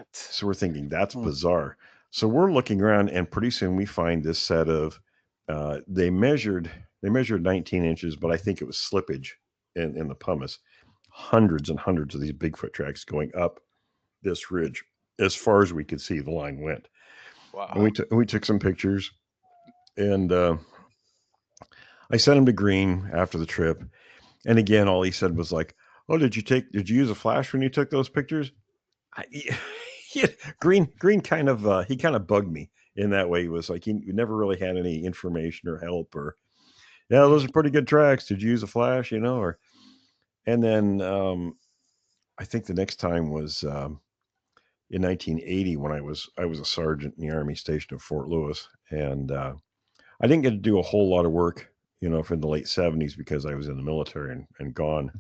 What? So we're thinking that's Hmm. bizarre. So we're looking around, and pretty soon we find this set of. They measured 19 inches, but I think it was slippage in the pumice. Hundreds and hundreds of these Bigfoot tracks going up this ridge as far as we could see. The line went, and Wow. we took some pictures, and I sent him to Green after the trip. And again, all he said was like, "Oh, did you use a flash when you took those pictures?" I, he, Green kind of he kind of bugged me in that way. He was like he never really had any information or help or yeah, those are Mhm. pretty good tracks. Did you use a flash? Or and then I think the next time was in 1980 when I was a sergeant in the Army stationed at Fort Lewis, and I didn't get to do a whole lot of work, for the late 70s because I was in the military and gone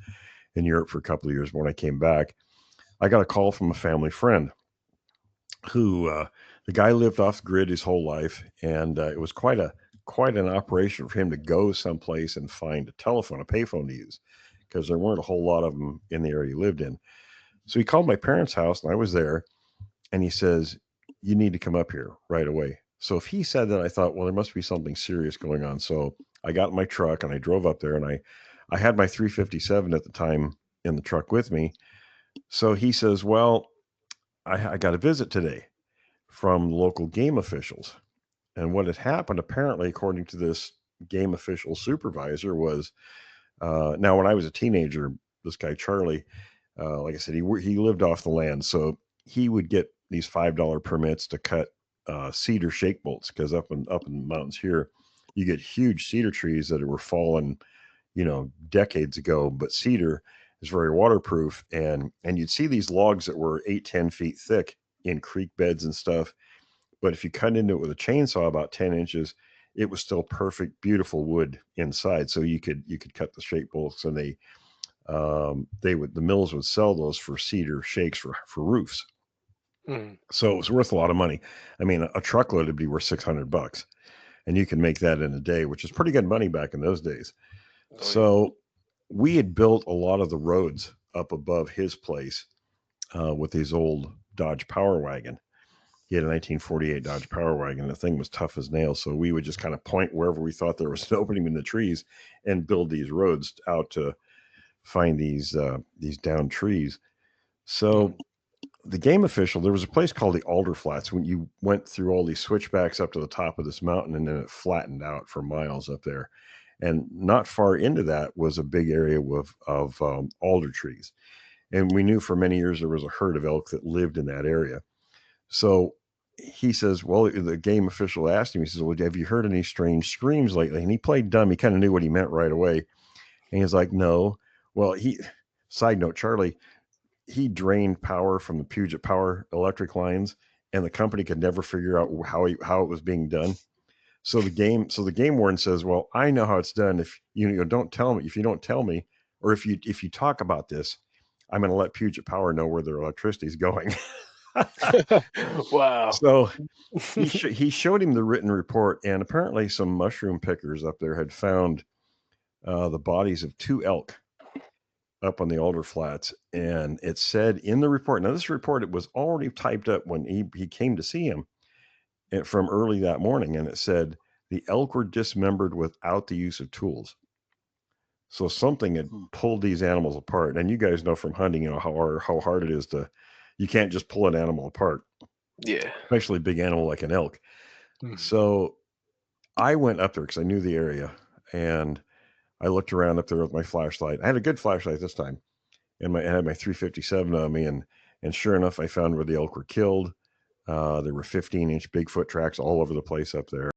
in Europe for a couple of years. But when I came back, I got a call from a family friend who the guy lived off the grid his whole life, and it was quite an operation for him to go someplace and find a telephone, a payphone to use, because there weren't a whole lot of them in the area he lived in. So he called my parents' house, and I was there, and he says, "You need to come up here right away." So if he said that, I thought, well, there must be something serious going on. So I got in my truck and I drove up there, and I had my 357 at the time in the truck with me. So he says, "Well, I got a visit today from local game officials." And what had happened, apparently, according to this game official supervisor, was now when I was a teenager, this guy Charlie, like I said, he lived off the land, so he would get these $5 permits to cut cedar shake bolts because up in the mountains here, you get huge cedar trees that were fallen, decades ago. But cedar is very waterproof, and you'd see these logs that were 8-10 feet thick in creek beds and stuff, but if you cut into it with a chainsaw about 10 inches, it was still perfect, beautiful wood inside. So you could cut the shake bolts, and the mills would sell those for cedar shakes for roofs. Mhm. So it was worth a lot of money. I mean, a truckload would be worth $600, and you can make that in a day, which is pretty good money back in those days. Oh yeah. So we had built a lot of the roads up above his place with his old Dodge Power Wagon. He had a 1948 Dodge Power Wagon. The thing was tough as nails. So we would just kind of point wherever we thought there was an opening in the trees and build these roads out to find these downed trees. So Mhm. the game official, there was a place called the Alder Flats when you went through all these switchbacks up to the top of this mountain, and then it flattened out for miles up there. And not far into that was a big area of alder trees. And we knew for many years there was a herd of elk that lived in that area. So he says, well, the game official asked him, he says, well, have you heard any strange screams lately? And he played dumb. He kind of knew what he meant right away. And he's like, no. Well, side note, Charlie, he drained power from the Puget Power electric lines, and the company could never figure out how it was being done. So the game warden says, well, I know how it's done. If don't tell me, if you don't tell me, or if you talk about this, I'm going to let Puget Power know where their electricity is going. Wow. So he showed him the written report, and apparently some mushroom pickers up there had found the bodies of two elk up on the alder flats, and it said in the report. Now this report, it was already typed up when he came to see him from early that morning, and it said the elk were dismembered without the use of tools. So something had Hmm. pulled these animals apart, and you guys know from hunting, how hard it is to. You can't just pull an animal apart, Yeah. especially a big animal like an elk. Mhm. So I went up there because I knew the area, and I looked around up there with my flashlight. I had a good flashlight this time, and I had my 357 on me, and sure enough, I found where the elk were killed. There were 15-inch Bigfoot tracks all over the place up there.